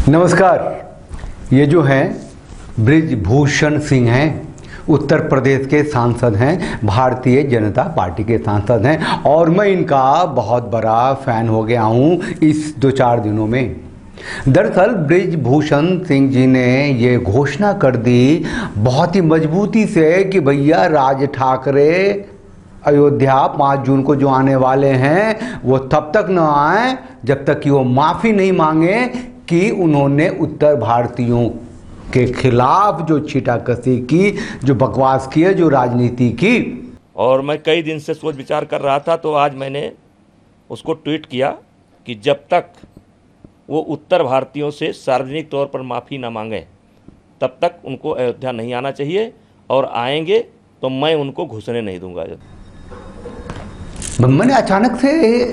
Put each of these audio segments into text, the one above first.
नमस्कार। ये जो हैं बृजभूषण सिंह हैं, उत्तर प्रदेश के सांसद हैं, भारतीय जनता पार्टी के सांसद हैं और मैं इनका बहुत बड़ा फ़ैन हो गया हूँ इस 2-4 दिनों में। दरअसल बृजभूषण सिंह जी ने ये घोषणा कर दी बहुत ही मजबूती से कि भैया राज ठाकरे अयोध्या 5 जून को जो आने वाले हैं वो तब तक न आए जब तक कि वो माफ़ी नहीं मांगे कि उन्होंने उत्तर भारतीयों के खिलाफ जो छीटाकशी की, जो बकवास की है, जो राजनीति की। और मैं कई दिन से सोच विचार कर रहा था, तो आज मैंने उसको ट्वीट किया कि जब तक वो उत्तर भारतीयों से सार्वजनिक तौर पर माफ़ी ना मांगे तब तक उनको अयोध्या नहीं आना चाहिए, और आएंगे तो मैं उनको घुसने नहीं दूंगा। मैंने अचानक से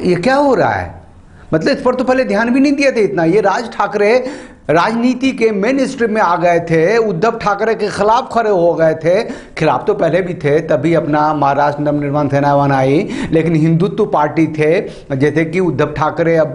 ये क्या हो रहा है, मतलब इस पर तो पहले ध्यान भी नहीं दिया था इतना। ये राज ठाकरे राजनीति के मेन स्ट्रीम में आ गए थे, उद्धव ठाकरे के खिलाफ खड़े हो गए थे। खिलाफ तो पहले भी थे, तभी अपना महाराष्ट्र नवनिर्माण सेना बनाई, लेकिन हिंदुत्व पार्टी थे। जैसे कि उद्धव ठाकरे अब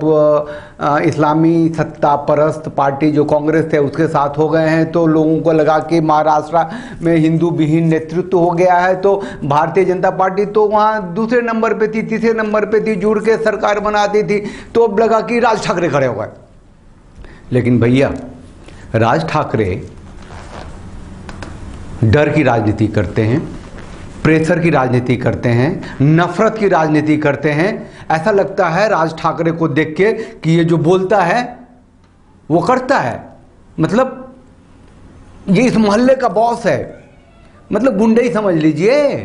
इस्लामी सत्ता परस्त पार्टी जो कांग्रेस थे उसके साथ हो गए हैं, तो लोगों को लगा कि महाराष्ट्र में हिंदू विहीन नेतृत्व हो गया है, तो भारतीय जनता पार्टी तो वहाँ दूसरे नंबर पर थी, तीसरे नंबर पर थी, जुड़ के सरकार बनाती थी, तो अब लगा कि राज ठाकरे खड़े हो गए। लेकिन भैया राज ठाकरे डर की राजनीति करते हैं, प्रेशर की राजनीति करते हैं, नफरत की राजनीति करते हैं। ऐसा लगता है राज ठाकरे को देख के कि ये जो बोलता है वो करता है, मतलब ये इस मोहल्ले का बॉस है, मतलब गुंडे ही समझ लीजिए।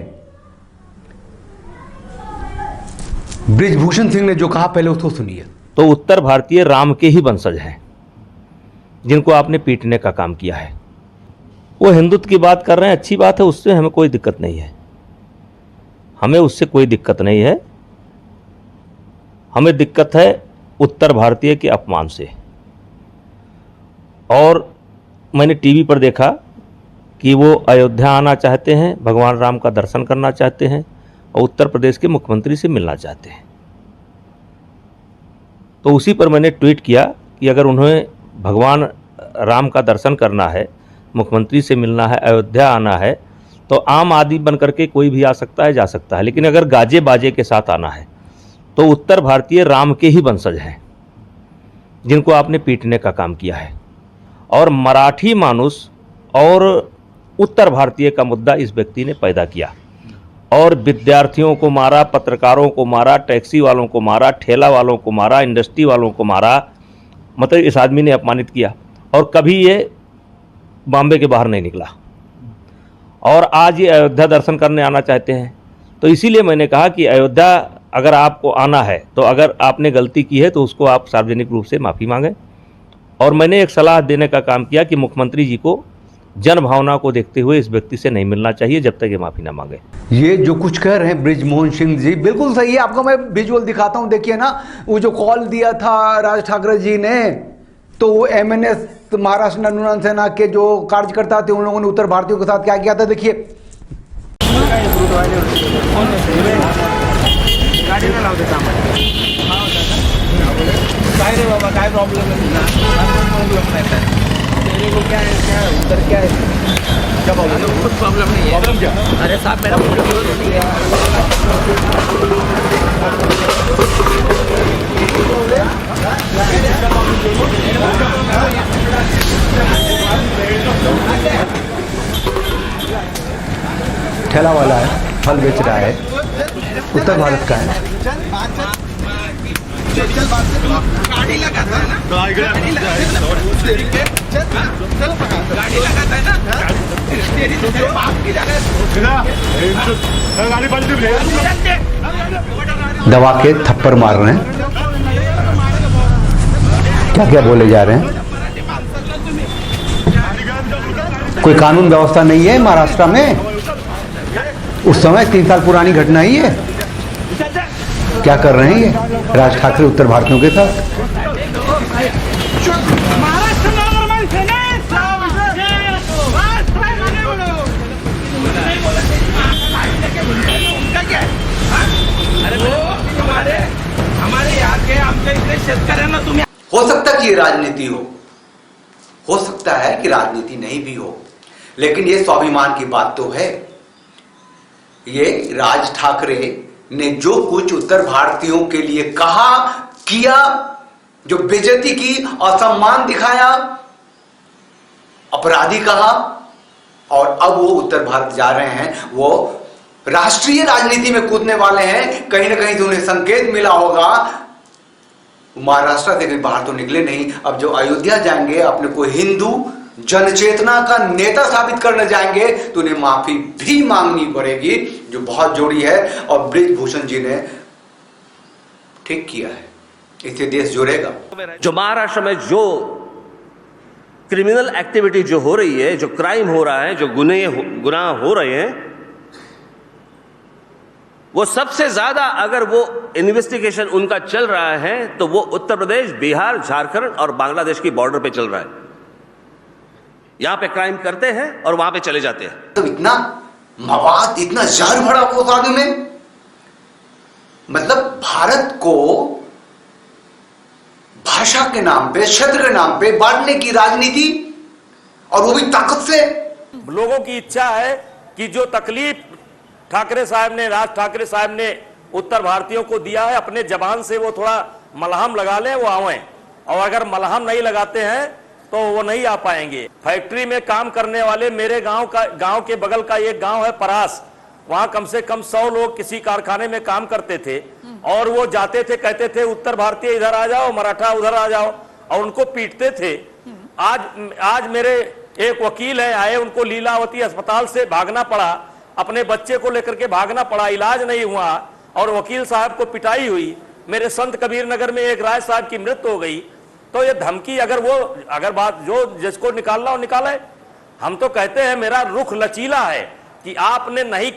बृजभूषण सिंह ने जो कहा पहले उसको सुनिए। तो उत्तर भारतीय राम के ही वंशज हैं जिनको आपने पीटने का काम किया है। वो हिंदुत्व की बात कर रहे हैं, अच्छी बात है, उससे हमें कोई दिक्कत नहीं है, हमें उससे कोई दिक्कत नहीं है। हमें दिक्कत है उत्तर भारतीय के अपमान से। और मैंने टीवी पर देखा कि वो अयोध्या आना चाहते हैं, भगवान राम का दर्शन करना चाहते हैं और उत्तर प्रदेश के मुख्यमंत्री से मिलना चाहते हैं। तो उसी पर मैंने ट्वीट किया कि अगर उन्हें भगवान राम का दर्शन करना है, मुख्यमंत्री से मिलना है, अयोध्या आना है, तो आम आदमी बन करके कोई भी आ सकता है, जा सकता है, लेकिन अगर गाजे बाजे के साथ आना है तो उत्तर भारतीय राम के ही वंशज हैं जिनको आपने पीटने का काम किया है। और मराठी मानुस और उत्तर भारतीय का मुद्दा इस व्यक्ति ने पैदा किया और विद्यार्थियों को मारा, पत्रकारों को मारा, टैक्सी वालों को मारा, ठेला वालों को मारा, इंडस्ट्री वालों को मारा। मतलब इस आदमी ने अपमानित किया और कभी ये बॉम्बे के बाहर नहीं निकला, और आज ये अयोध्या दर्शन करने आना चाहते हैं। तो इसीलिए मैंने कहा कि अयोध्या अगर आपको आना है तो अगर आपने गलती की है तो उसको आप सार्वजनिक रूप से माफ़ी मांगें। और मैंने एक सलाह देने का काम किया कि मुख्यमंत्री जी को जन भावना को देखते हुए इस व्यक्ति से नहीं मिलना चाहिए जब तक ये माफ़ी ना मांगे। ये जो कुछ कह रहे हैं बृजभूषण सिंह जी बिल्कुल सही है। आपको मैं विजुअल दिखाता हूं, देखिए ना, वो जो कॉल दिया था राज ठाकरे जी ने, तो वो MNS महाराष्ट्र नवनिर्माण सेना के जो कार्यकर्ता थे उन लोगों ने उत्तर भारतीयों के साथ क्या किया था, देखिए। काय रे बाबा, काय प्रॉब्लेम है? क्या है उधर, क्या है, क्या प्रॉब्लम नहीं है? प्रॉब्लम क्या? अरे साहब मेरा ठेला वाला है, फल बेच रहा है, उत्तर भारत का है। गाड़ी लगाता है ना, गाड़ी लगाता है ना, दबा के थप्पड़ मार रहे हैं, क्या क्या बोले जा रहे हैं। कोई कानून व्यवस्था नहीं है महाराष्ट्र में। उस समय 3 साल पुरानी घटना ही है। क्या कर रहे हैं ये राज ठाकरे उत्तर भारतीयों के साथ। हमारे यहाँ के आमचे इतने शेतकऱ्यांना तुम्ही हो सकता कि ये राजनीति हो, हो सकता है कि राजनीति नहीं भी हो, लेकिन ये स्वाभिमान की बात तो है। ये राज ठाकरे ने जो कुछ उत्तर भारतीयों के लिए कहा, किया, जो बेइज्जती की, असम्मान दिखाया, अपराधी कहा, और अब वो उत्तर भारत जा रहे हैं, वो राष्ट्रीय राजनीति में कूदने वाले हैं। कहीं ना कहीं तो उन्हें संकेत मिला होगा, महाराष्ट्र से कहीं बाहर तो निकले नहीं, अब जो अयोध्या जाएंगे, अपने को हिंदू जनचेतना का नेता साबित करने जाएंगे, तो उन्हें माफी भी मांगनी पड़ेगी, जो बहुत जोड़ी है। और ब्रिजभूषण जी ने ठीक किया है, इससे देश जुड़ेगा। जो महाराष्ट्र में जो क्रिमिनल एक्टिविटी जो हो रही है, जो क्राइम हो रहा है, जो गुनाह हो रहे हैं, वो सबसे ज्यादा अगर वो इन्वेस्टिगेशन उनका चल रहा है तो वो उत्तर प्रदेश, बिहार, झारखंड और बांग्लादेश की बॉर्डर पे चल रहा है। यहां पे क्राइम करते हैं और वहां पे चले जाते हैं। तो इतना मवाद, इतना जहर भरा वो आदमी में, मतलब भारत को भाषा के नाम पे, क्षेत्र के नाम पे बांटने की राजनीति, और वो भी ताकत से। लोगों की इच्छा है कि जो तकलीफ ठाकरे साहब ने, राज ठाकरे साहब ने उत्तर भारतीयों को दिया है, अपने जबान से वो थोड़ा मलहम लगा लें, वो आवें। और अगर मलहम नहीं लगाते हैं तो वो नहीं आ पाएंगे। फैक्ट्री में काम करने वाले, मेरे गांव के बगल का एक गांव है परास, वहां कम से कम 100 लोग किसी कारखाने में काम करते थे, और वो जाते थे, कहते थे उत्तर भारतीय इधर आ जाओ, मराठा उधर आ जाओ, और उनको पीटते थे। आज मेरे एक वकील है, आए, उनको लीलावती अस्पताल से भागना पड़ा, अपने बच्चे को लेकर के भागना पड़ा, इलाज नहीं हुआ, और वकील साहब को पिटाई हुई। मेरे संत कबीर नगर में एक राय साहब की मृत्यु हो गई। तो ये धमकी, अगर बात जो जिसको निकालना हो निकाले। हम तो कहते हैं मेरा रुख लचीला है कि आपने नहीं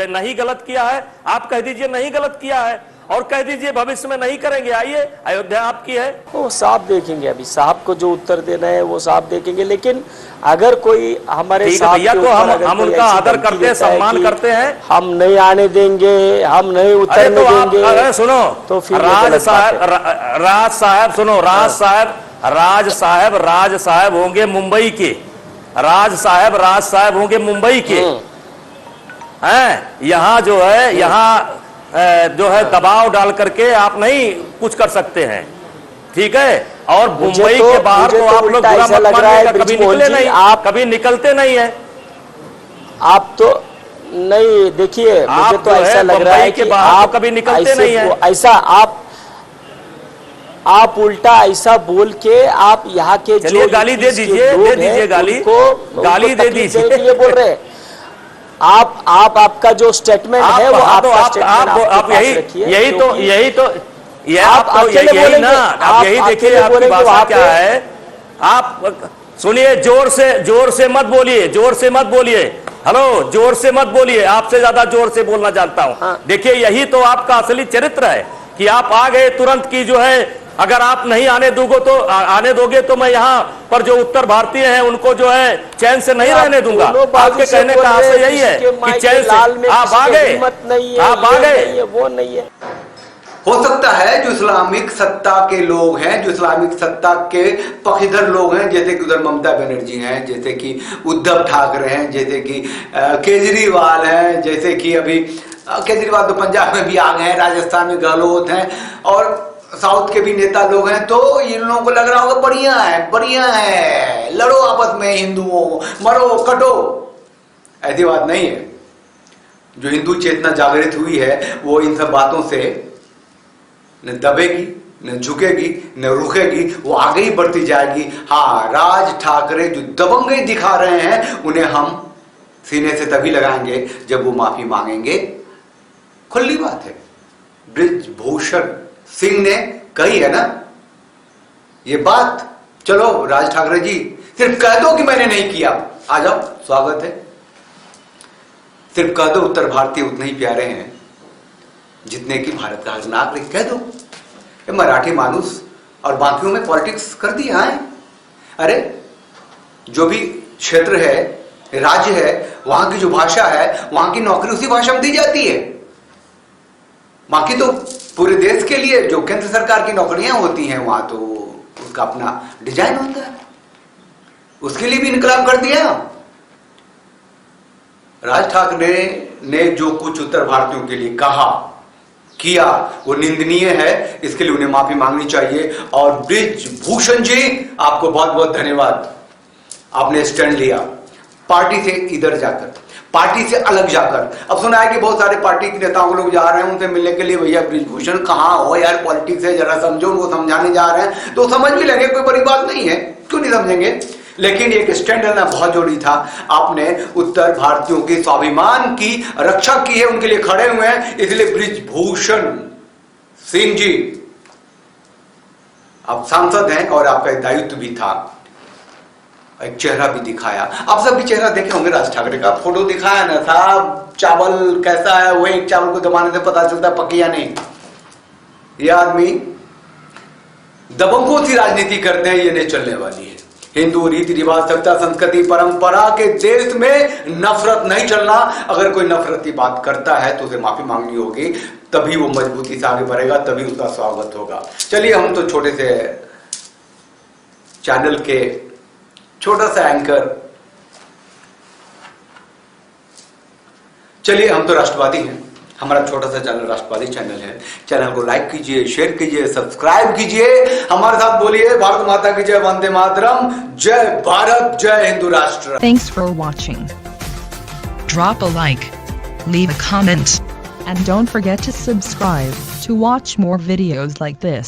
नहीं गलत किया है, आप कह दीजिए नहीं गलत किया है, और कह दीजिए भविष्य में नहीं करेंगे। आइए, अयोध्या आपकी है, वो साहब देखेंगे। अभी साहब को जो उत्तर देना है वो साहब देखेंगे, लेकिन अगर कोई हमारे साथ भैया को हम उनका आदर करते हैं, सम्मान करते हैं, हम नहीं आने देंगे, हम नहीं उतरने देंगे। अरे सुनो, तो फिर राज साहब होंगे मुंबई के, राज साहब होंगे मुंबई के हैं। यहाँ जो है, यहाँ जो है दबाव डाल करके आप नहीं कुछ कर सकते हैं, ठीक है। और मुंबई के बाहर तो आप लोग बुरा मत मानिएगा, कभी निकले नहीं, आप कभी निकलते नहीं है। आप तो नहीं, देखिए मुझे तो ऐसा लग रहा है कि आप कभी निकलते नहीं है। ऐसा आप उल्टा ऐसा बोल के आप यहाँ के जो गाली दे दीजिए, गाली दे दीजिए, बोल रहे आपका जो स्टेटमेंट है वो आप यही देखिए आपकी भाषा क्या है। आप सुनिए, जोर से मत बोलिए, हेलो, जोर से मत बोलिए, आपसे ज्यादा जोर से बोलना जानता हूं। हाँ। देखिए, यही तो आपका असली चरित्र है कि आप आ गए तुरंत की जो है, अगर आप नहीं आने दोगे तो मैं यहाँ पर जो उत्तर भारतीय हैं उनको जो है चैन से नहीं रहने दूंगा। आपके कहने का आशय यही है कि चैन से आप आ गए, वो नहीं है। हो सकता है जो इस्लामिक सत्ता के लोग हैं, जो इस्लामिक सत्ता के पक्षधर लोग हैं, जैसे कि उधर ममता बनर्जी हैं, जैसे कि उद्धव ठाकरे हैं, जैसे कि केजरीवाल हैं, जैसे कि अभी केजरीवाल तो पंजाब में भी आ गए हैं, राजस्थान में गहलोत हैं, और साउथ के भी नेता लोग हैं, तो इन लोगों को लग रहा होगा बढ़िया है, लड़ो आपस में, हिंदुओं मरो कटो। ऐसी बात नहीं है। जो हिंदू चेतना जागृत हुई है वो इन सब बातों से न दबेगी, न झुकेगी, न रुकेगी, वो आगे ही बढ़ती जाएगी। हाँ, राज ठाकरे जो दबंगई दिखा रहे हैं उन्हें हम सीने से तभी लगाएंगे जब वो माफी मांगेंगे। खुली बात है, ब्रिजभूषण सिंह ने कही है ना ये बात। चलो राज ठाकरे जी, सिर्फ कह दो कि मैंने नहीं किया, आ जाओ, स्वागत है। सिर्फ कह दो उत्तर भारतीय उतने ही प्यारे हैं जितने कि भारत का हर नागरिक। कह दो ये मराठी मानुस और बाकियों में पॉलिटिक्स कर दिया है। अरे जो भी क्षेत्र है, राज्य है, वहां की जो भाषा है, वहां की नौकरी उसी भाषा में दी जाती है। बाकी तो पूरे देश के लिए जो केंद्र सरकार की नौकरियां होती हैं वहां तो उसका अपना डिजाइन होता है। उसके लिए भी इनकलाब कर दिया। राज ठाकरे ने जो कुछ उत्तर भारतीयों के लिए कहा किया वो निंदनीय है, इसके लिए उन्हें माफी मांगनी चाहिए। और ब्रिज भूषण जी, आपको बहुत बहुत धन्यवाद, आपने स्टैंड लिया पार्टी से इधर जाकर, पार्टी से अलग जाकर। अब सुना है कि बहुत सारे पार्टी के नेताओं को लोग जा रहे हैं उनसे मिलने के लिए, भैया ब्रिजभूषण कहाँ हो यार, पॉलिटिक्स है, जरा समझो, उनको समझाने जा रहे हैं तो समझ भी लेंगे, कोई बड़ी बात नहीं है, क्यों नहीं समझेंगे। लेकिन एक स्टैंड लेना बहुत जरूरी था। आपने उत्तर भारतीयों के स्वाभिमान की रक्षा की है, उनके लिए खड़े हुए हैं, इसलिए ब्रिजभूषण सिंह जी आप सांसद हैं और आपका एक दायित्व भी था, एक चेहरा भी दिखाया। आप सब भी चेहरा देखे होंगे, राज ठाकरे का फोटो दिखाया ना साहब, चावल कैसा है, वो एक चावल को दबाने से पता चलता है पकी या नहीं। ये आदमी दबंगों की राजनीति करते हैं, ये नहीं चलने वाली है। हिंदू रीति रिवाज, सभ्यता, संस्कृति, परंपरा के देश में नफरत नहीं चलना। अगर कोई नफरत की बात करता है तो उसे माफी मांगनी होगी, तभी वो मजबूती से आगे बढ़ेगा, तभी उसका स्वागत होगा। चलिए, हम तो छोटे से चैनल के छोटा सा एंकर, चलिए हम तो राष्ट्रवादी हैं, हमारा छोटा सा चैनल राष्ट्रवादी चैनल है। चैनल को लाइक कीजिए, शेयर कीजिए, सब्सक्राइब कीजिए, हमारे साथ बोलिए भारत माता की जय, वंदे मातरम, जय भारत, जय हिंदू राष्ट्र। Thanks for watching. Drop a like, leave a comment, and don't forget to subscribe to watch more videos like this.